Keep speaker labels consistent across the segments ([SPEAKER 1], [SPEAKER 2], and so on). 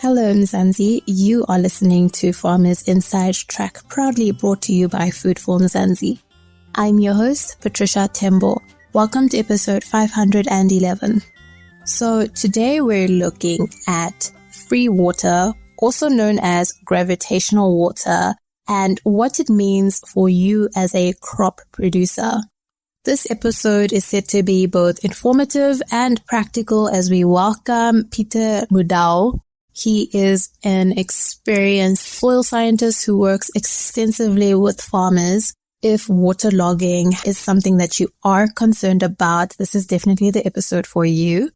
[SPEAKER 1] Hello, Mzansi. You are listening to Farmers Inside Track, proudly brought to you by Food for Mzansi. I'm your host, Patricia Tembo. Welcome to episode 511. So today we're looking at free water, also known as gravitational water, and what it means for you as a crop producer. This episode is set to be both informative and practical as we welcome Peter Mudau. He is an experienced soil scientist who works extensively with farmers. If waterlogging is something that you are concerned about, this is definitely the episode for you.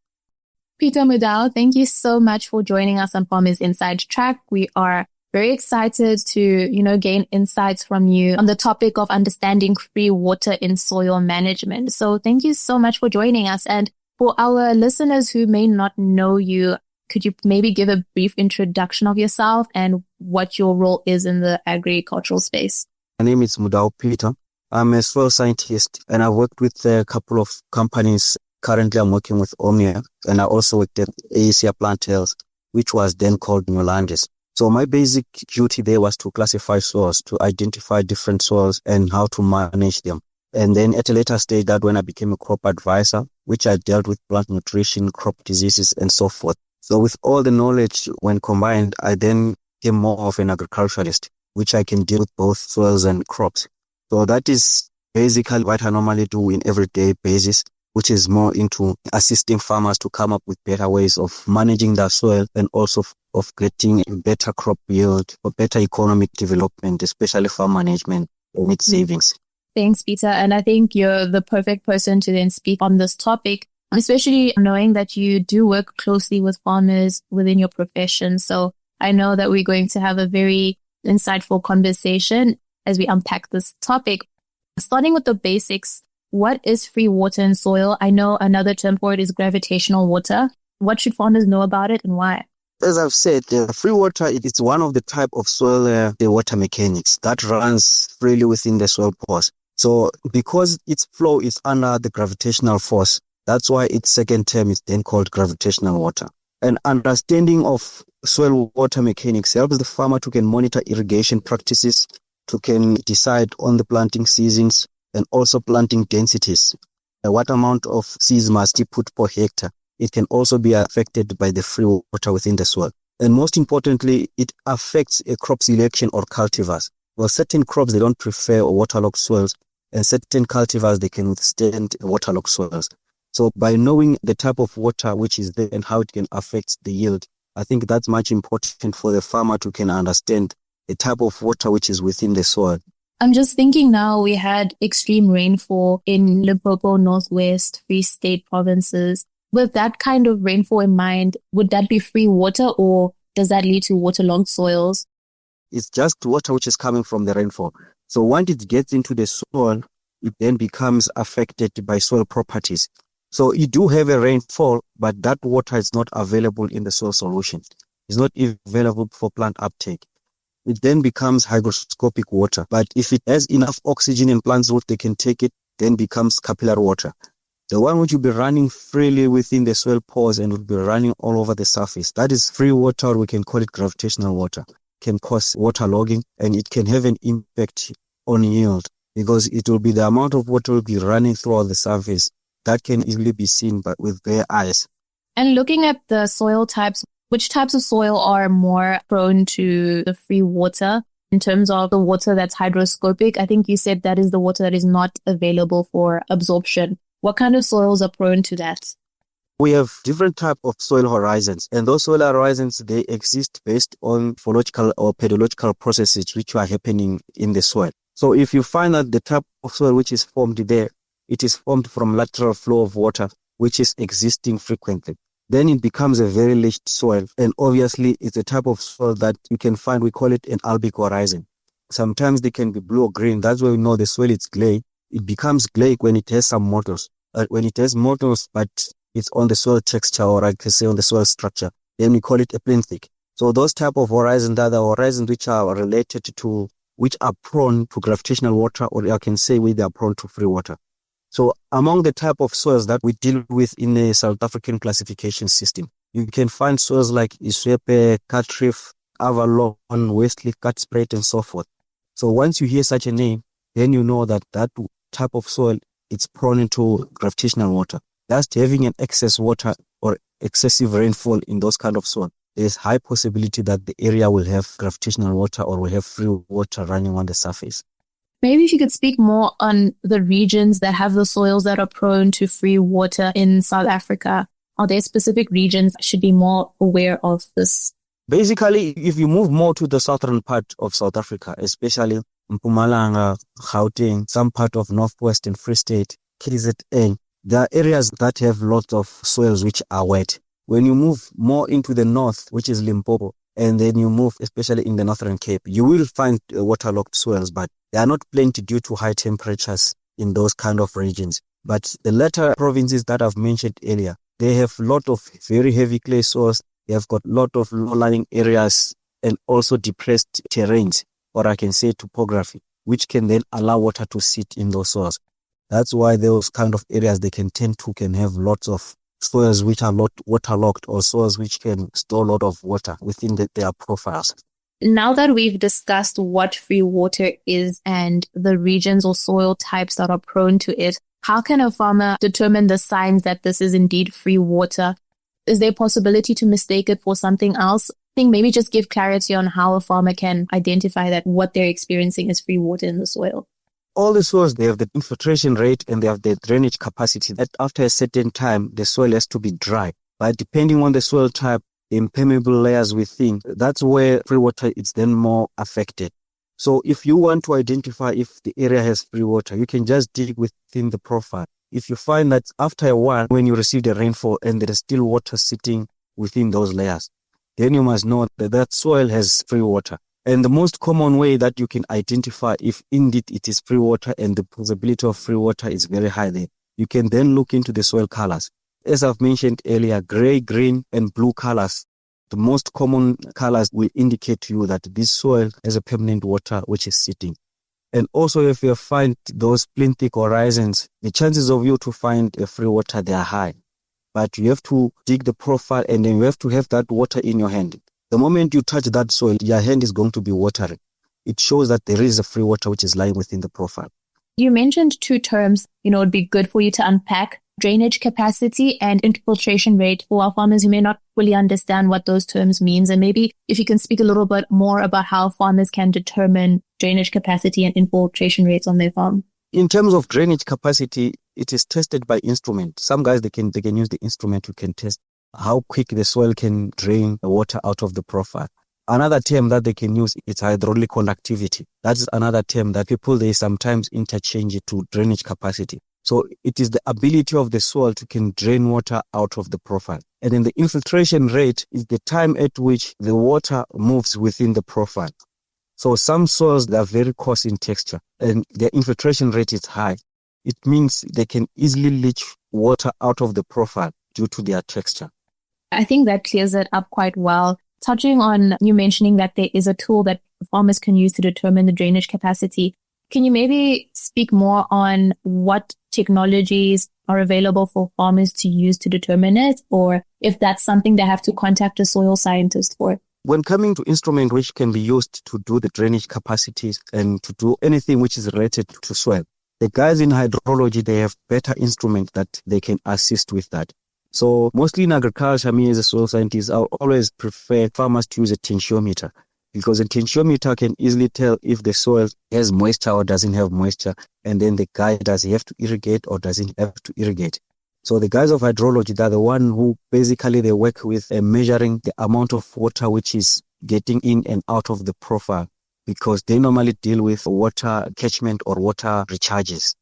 [SPEAKER 2] Peter Mudau, thank you so much for joining us on Farmers Inside Track. We are very excited to, gain insights from you on the topic of understanding free water in soil management. So thank you so much for joining us. And for our listeners who may not know you, could you maybe give a brief introduction of yourself and what your role is in the agricultural space?
[SPEAKER 3] My name is Mudau Peter. I'm a soil scientist and I've worked with a couple of companies. Currently, I'm working with Omnia and I also worked at Asia Plant Health, which was then called Newlandis. So my basic duty there was to classify soils, to identify different soils and how to manage them. And then at a later stage, that when I became a crop advisor, which I dealt with plant nutrition, crop diseases, and so forth. So with all the knowledge when combined, I then became more of an agriculturalist, which I can deal with both soils and crops. So that is basically what I normally do in everyday basis, which is more into assisting farmers to come up with better ways of managing their soil and also of getting a better crop yield or better economic development, especially farm management and its savings.
[SPEAKER 2] Thanks, Peter. And I think you're the perfect person to then speak on this topic, especially knowing that you do work closely with farmers within your profession. So I know that we're going to have a very insightful conversation as we unpack this topic. Starting with the basics, what is free water in soil? I know another term for it is gravitational water. What should farmers know about it and why?
[SPEAKER 3] As I've said, free water is one of the type of soil the water mechanics that runs freely within the soil pores. So because its flow is under the gravitational force, that's why its second term is then called gravitational water. An understanding of soil water mechanics helps the farmer to can monitor irrigation practices, to can decide on the planting seasons and also planting densities. What amount of seeds must he put per hectare? It can also be affected by the free water within the soil. And most importantly, it affects a crop selection or cultivars. Well, certain crops, they don't prefer waterlogged soils, and certain cultivars, they can withstand waterlogged soils. So by knowing the type of water which is there and how it can affect the yield, I think that's much important for the farmer to can understand the type of water which is within the soil.
[SPEAKER 2] I'm just thinking now we had extreme rainfall in Limpopo, Northwest, Free State provinces. With that kind of rainfall in mind, would that be free water or does that lead to waterlogged soils?
[SPEAKER 3] It's just water which is coming from the rainfall. So once it gets into the soil, it then becomes affected by soil properties. So you do have a rainfall, but that water is not available in the soil solution. It's not available for plant uptake. It then becomes hygroscopic water. But if it has enough oxygen in plants root, they can take it, then becomes capillary water. The one which will be running freely within the soil pores and will be running all over the surface, that is free water, or we can call it gravitational water. It can cause waterlogging and it can have an impact on yield because it will be the amount of water will be running throughout the surface that can easily be seen but with bare eyes.
[SPEAKER 2] And looking at the soil types, which types of soil are more prone to the free water in terms of the water that's hygroscopic? I think you said that is the water that is not available for absorption. What kind of soils are prone to that?
[SPEAKER 3] We have different types of soil horizons, and those soil horizons, they exist based on morphological or pedological processes which are happening in the soil. So if you find that the type of soil which is formed there, it is formed from lateral flow of water, which is existing frequently, then it becomes a very leached soil. And obviously, it's a type of soil that you can find, we call it an albic horizon. Sometimes they can be blue or green. That's why we know the soil is clay. It becomes clay when it has some motors. When it has motors, but it's on the soil texture, or I can say on the soil structure, then we call it a plinthic. So those type of horizons are the horizons which are related to, which are prone to gravitational water, or I can say they are prone to free water. So among the type of soils that we deal with in the South African classification system, You can find soils like Iswepe, Cartreef, Avalon, Westlake, Catsprat, and so forth. So once you hear such a name, then you know that that type of soil, it's prone to gravitational water. Just having an excess water or excessive rainfall in those kind of soil, there's high possibility that the area will have gravitational water or will have free water running on the surface.
[SPEAKER 2] Maybe if you could speak more on the regions that have the soils that are prone to free water in South Africa. Are there specific regions that should be more aware of this?
[SPEAKER 3] Basically, if you move more to the southern part of South Africa, especially Mpumalanga, Gauteng, some part of Northwestern Free State, KZN, there are areas that have lots of soils which are wet. When you move more into the north, which is Limpopo, and then you move especially in the Northern Cape, you will find waterlogged soils, but they are not plenty due to high temperatures in those kind of regions. But the latter provinces that I've mentioned earlier, they have a lot of very heavy clay soils. They have got a lot of low-lying areas and also depressed terrains, or I can say topography, which can then allow water to sit in those soils. That's why those kind of areas, they can have lots of soils which are not waterlogged, or soils which can store a lot of water within their profiles.
[SPEAKER 2] Now that we've discussed what free water is and the regions or soil types that are prone to it, how can a farmer determine the signs that this is indeed free water? Is there a possibility to mistake it for something else? I think maybe just give clarity on how a farmer can identify that what they're experiencing is free water in the soil.
[SPEAKER 3] All the soils, they have the infiltration rate and they have the drainage capacity that after a certain time, the soil has to be dry. But depending on the soil type, the impermeable layers within, that's where free water is then more affected. So if you want to identify if the area has free water, you can just dig within the profile. If you find that after a while, when you receive the rainfall and there is still water sitting within those layers, then you must know that that soil has free water. And the most common way that you can identify if indeed it is free water and the possibility of free water is very high there, you can then look into the soil colors. As I've mentioned earlier, gray, green, and blue colors, the most common colors will indicate to you that this soil has a permanent water which is sitting. And also if you find those plinthic horizons, the chances of you to find a free water, they are high. But you have to dig the profile and then you have to have that water in your hand. The moment you touch that soil, your hand is going to be watering. It shows that there is a free water which is lying within the profile.
[SPEAKER 2] You mentioned two terms, it'd be good for you to unpack: drainage capacity and infiltration rate, for our farmers who may not fully understand what those terms means. And maybe if you can speak a little bit more about how farmers can determine drainage capacity and infiltration rates on their farm.
[SPEAKER 3] In terms of drainage capacity, it is tested by instrument. Some guys, they can use the instrument who can test how quick the soil can drain the water out of the profile. Another term that they can use is hydraulic conductivity. That is another term that people, they sometimes interchange it to drainage capacity. So it is the ability of the soil to can drain water out of the profile. And then the infiltration rate is the time at which the water moves within the profile. So some soils, they are very coarse in texture and their infiltration rate is high. It means they can easily leach water out of the profile due to their texture.
[SPEAKER 2] I think that clears it up quite well. Touching on you mentioning that there is a tool that farmers can use to determine the drainage capacity, can you maybe speak more on what technologies are available for farmers to use to determine it, or if that's something they have to contact a soil scientist for?
[SPEAKER 3] When coming to instruments which can be used to do the drainage capacities and to do anything which is related to soil, the guys in hydrology, they have better instruments that they can assist with that. So mostly in agriculture, me as a soil scientist, I always prefer farmers to use a tensiometer, because a tensiometer can easily tell if the soil has moisture or doesn't have moisture. And then the guy, does he have to irrigate or doesn't have to irrigate? So the guys of hydrology, they're the one who basically they work with measuring the amount of water which is getting in and out of the profile, because they normally deal with water catchment or water recharges.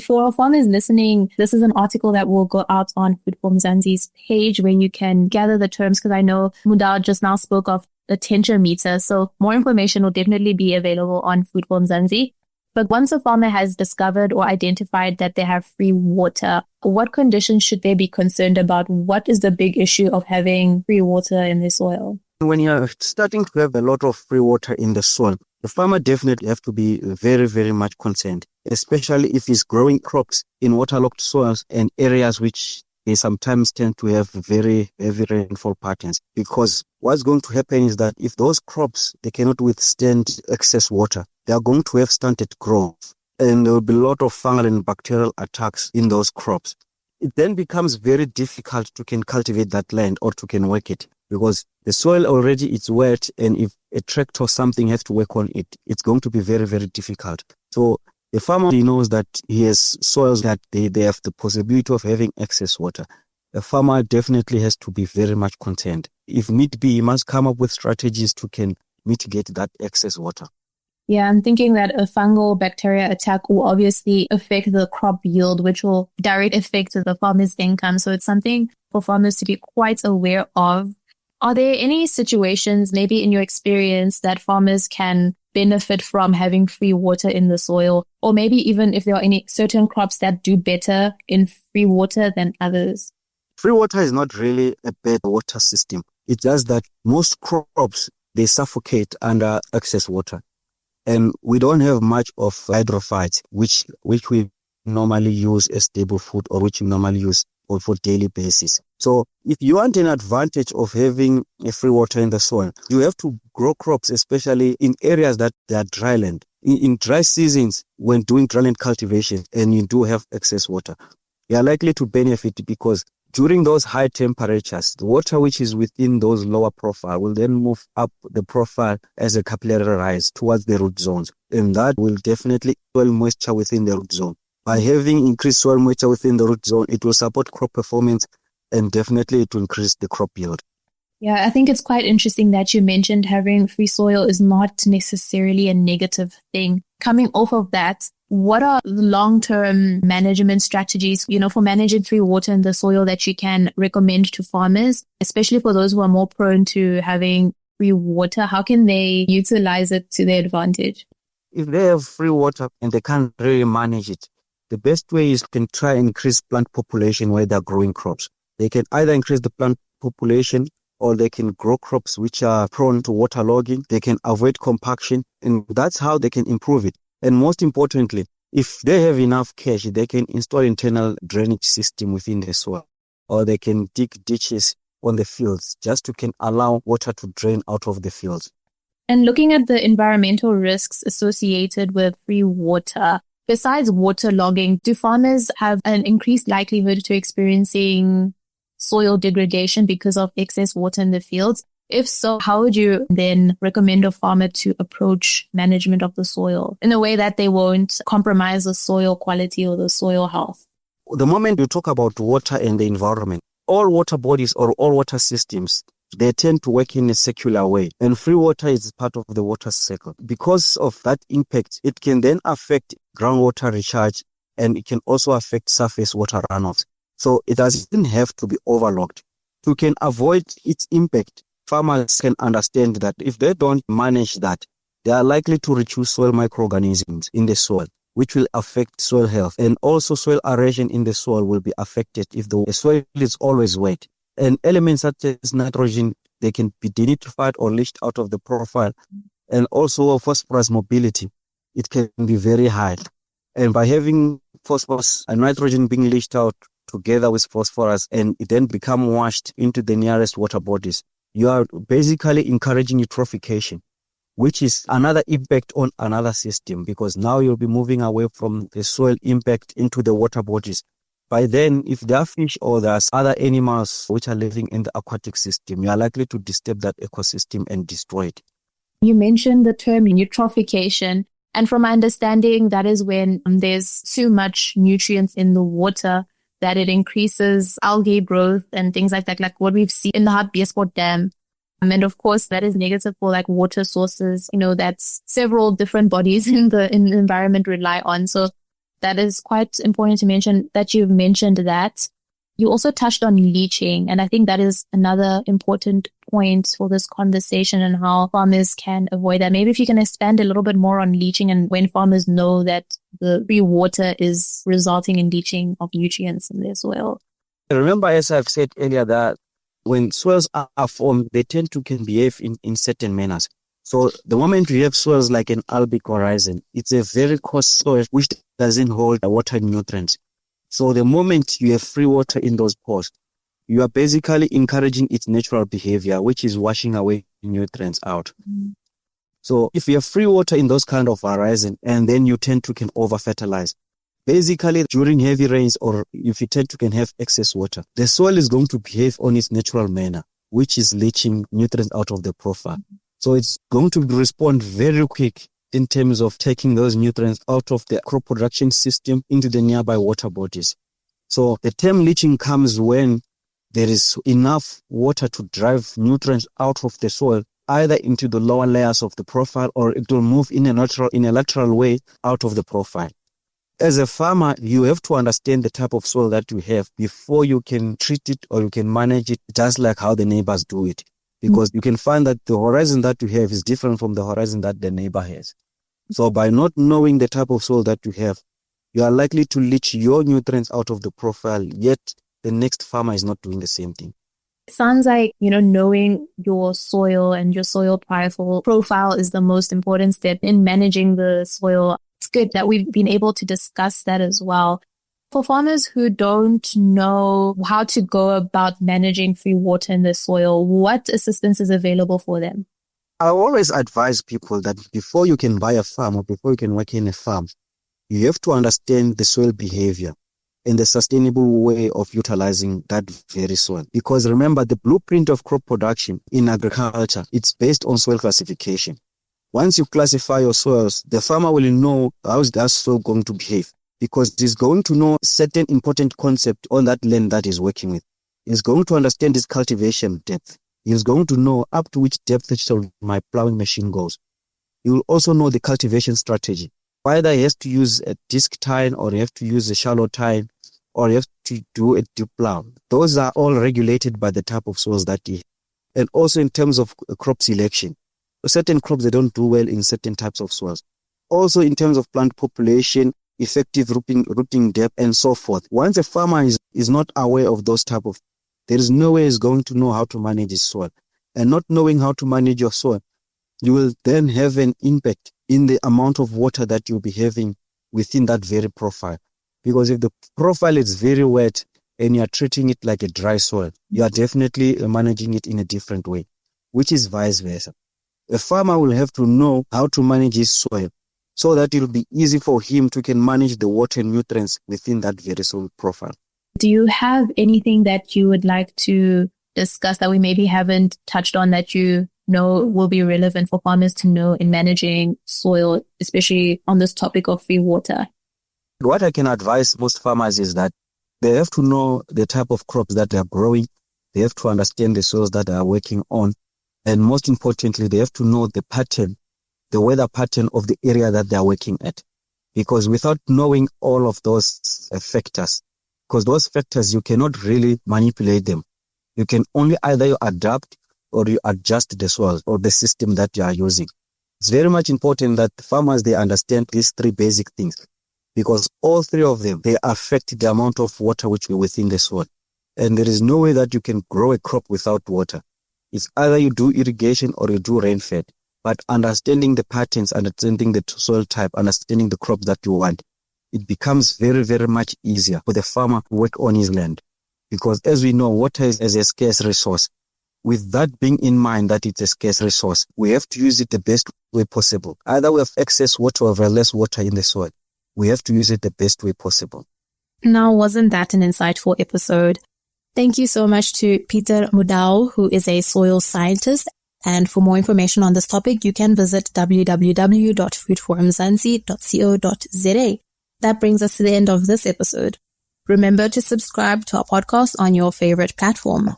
[SPEAKER 2] For our farmers listening, this is an article that will go out on Food for Mzansi's page where you can gather the terms, because I know Mudau just now spoke of the tensiometer. So more information will definitely be available on Food for Mzansi. But once a farmer has discovered or identified that they have free water, what conditions should they be concerned about? What is the big issue of having free water in the soil?
[SPEAKER 3] When you're starting to have a lot of free water in the soil, the farmer definitely have to be very, very much concerned, especially if he's growing crops in waterlogged soils and areas which they sometimes tend to have very heavy rainfall patterns, because what's going to happen is that if those crops, they cannot withstand excess water, they are going to have stunted growth, and there will be a lot of fungal and bacterial attacks in those crops. It then becomes very difficult to can cultivate that land or to can work it, because the soil already is wet, and if a tractor or something has to work on it, it's going to be very, very difficult. So the farmer, he knows that he has soils that they have the possibility of having excess water. The farmer definitely has to be very much concerned. If need be, he must come up with strategies to can mitigate that excess water.
[SPEAKER 2] Yeah, I'm thinking that a fungal bacteria attack will obviously affect the crop yield, which will direct affect the farmer's income. So it's something for farmers to be quite aware of. Are there any situations, maybe in your experience, that farmers can benefit from having free water in the soil? Or maybe even if there are any certain crops that do better in free water than others?
[SPEAKER 3] Free water is not really a bad water system. It's just that most crops, they suffocate under excess water. And we don't have much of hydrophytes, which we normally use as stable food, or which we normally use for daily basis. So if you want an advantage of having a free water in the soil, you have to grow crops, especially in areas that they are dry land. In dry seasons, when doing dry land cultivation and you do have excess water, you are likely to benefit, because during those high temperatures, the water which is within those lower profile will then move up the profile as a capillary rise towards the root zones. And that will definitely soil moisture within the root zone. By having increased soil moisture within the root zone, it will support crop performance, and definitely it will increase the crop yield.
[SPEAKER 2] Yeah, I think it's quite interesting that you mentioned having free soil is not necessarily a negative thing. Coming off of that, what are the long-term management strategies, for managing free water in the soil that you can recommend to farmers, especially for those who are more prone to having free water? How can they utilize it to their advantage?
[SPEAKER 3] If they have free water and they can't really manage it, the best way is to try and increase plant population where they're growing crops. They can either increase the plant population, or they can grow crops which are prone to waterlogging. They can avoid compaction, and that's how they can improve it. And most importantly, if they have enough cash, they can install internal drainage system within the soil, or they can dig ditches on the fields just to can allow water to drain out of the fields.
[SPEAKER 2] And looking at the environmental risks associated with free water, besides waterlogging, do farmers have an increased likelihood to experiencing soil degradation because of excess water in the fields? If so, how would you then recommend a farmer to approach management of the soil in a way that they won't compromise the soil quality or the soil health?
[SPEAKER 3] The moment you talk about water and the environment, all water bodies or all water systems, they tend to work in a circular way, and free water is part of the water cycle. Because of that impact, it can then affect groundwater recharge, and it can also affect surface water runoffs. So it doesn't have to be overlogged. To can avoid its impact, farmers can understand that if they don't manage that, they are likely to reduce soil microorganisms in the soil, which will affect soil health. And also soil aeration in the soil will be affected if the soil is always wet. And elements such as nitrogen, they can be denitrified or leached out of the profile. And also phosphorus mobility, it can be very high. And by having phosphorus and nitrogen being leached out together with phosphorus, and it then become washed into the nearest water bodies, you are basically encouraging eutrophication, which is another impact on another system, because now you'll be moving away from the soil impact into the water bodies. By then, if there are fish or there's other animals which are living in the aquatic system, you are likely to disturb that ecosystem and destroy it.
[SPEAKER 2] You mentioned the term eutrophication, and from my understanding, that is when there's too much nutrients in the water that it increases algae growth and things like that, like what we've seen in the Hartbeespoort Dam. And of course, that is negative for like water sources, that's several different bodies in the environment rely on. So that is quite important to mention that you've mentioned that. You also touched on leaching, and I think that is another important point for this conversation and how farmers can avoid that. Maybe if you can expand a little bit more on leaching and when farmers know that the free water is resulting in leaching of nutrients in their soil.
[SPEAKER 3] Remember, as I've said earlier, that when soils are formed, they tend to can behave in certain manners. So the moment you have soils like an albic horizon, it's a very coarse soil which doesn't hold water nutrients. So the moment you have free water in those pores, you are basically encouraging its natural behavior, which is washing away nutrients out. Mm-hmm. So if you have free water in those kind of horizon, and then you tend to can over-fertilize, basically during heavy rains, or if you tend to can have excess water, the soil is going to behave on its natural manner, which is leaching nutrients out of the profile. Mm-hmm. So it's going to respond very quick in terms of taking those nutrients out of the crop production system into the nearby water bodies. So the term leaching comes when there is enough water to drive nutrients out of the soil, either into the lower layers of the profile, or it will move in a lateral way out of the profile. As a farmer, you have to understand the type of soil that you have before you can treat it or you can manage it just like how the neighbors do it. Because you can find that the horizon that you have is different from the horizon that the neighbor has. So by not knowing the type of soil that you have, you are likely to leach your nutrients out of the profile, yet the next farmer is not doing the same thing.
[SPEAKER 2] It sounds like, knowing your soil and your soil profile is the most important step in managing the soil. It's good that we've been able to discuss that as well. For farmers who don't know how to go about managing free water in the soil, what assistance is available for them?
[SPEAKER 3] I always advise people that before you can buy a farm or before you can work in a farm, you have to understand the soil behavior and the sustainable way of utilizing that very soil. Because remember, the blueprint of crop production in agriculture, it's based on soil classification. Once you classify your soils, the farmer will know how is that soil going to behave, because he's going to know certain important concept on that land that he's working with. He's going to understand his cultivation depth. He's going to know up to which depth my plowing machine goes. He will also know the cultivation strategy. Either he has to use a disc tine, or he has to use a shallow tine, or you have to do a deep plow. Those are all regulated by the type of soils that you have. And also in terms of crop selection. Certain crops, they don't do well in certain types of soils. Also in terms of plant population, effective rooting depth, and so forth. Once a farmer is not aware of those type of, there is no way he's going to know how to manage his soil. And not knowing how to manage your soil, you will then have an impact in the amount of water that you'll be having within that very profile. Because if the profile is very wet and you're treating it like a dry soil, you are definitely managing it in a different way, which is vice versa. A farmer will have to know how to manage his soil so that it will be easy for him to can manage the water and nutrients within that very soil profile.
[SPEAKER 2] Do you have anything that you would like to discuss that we maybe haven't touched on that you know will be relevant for farmers to know in managing soil, especially on this topic of free water?
[SPEAKER 3] What I can advise most farmers is that they have to know the type of crops that they are growing. They have to understand the soils that they are working on. And most importantly, they have to know the pattern, the weather pattern of the area that they are working at. Because without knowing all of those factors, because those factors, you cannot really manipulate them. You can only either you adapt or you adjust the soil or the system that you are using. It's very much important that farmers, they understand these three basic things, because all three of them, they affect the amount of water which is within the soil. And there is no way that you can grow a crop without water. It's either you do irrigation or you do rain-fed. But understanding the patterns, understanding the soil type, understanding the crop that you want, it becomes very, very much easier for the farmer to work on his land. Because as we know, water is a scarce resource. With that being in mind that it's a scarce resource, we have to use it the best way possible. Either we have excess water or we have less water in the soil. We have to use it the best way possible.
[SPEAKER 1] Now, wasn't that an insightful episode? Thank you so much to Peter Mudau, who is a soil scientist. And for more information on this topic, you can visit www.foodforumzansi.co.za. That brings us to the end of this episode. Remember to subscribe to our podcast on your favorite platform.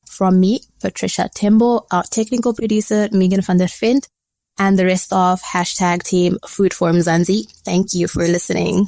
[SPEAKER 1] From me, Patricia Tembo, our technical producer, Megan van der Vent, and the rest of #team Food Forum Zanzi, thank you for listening.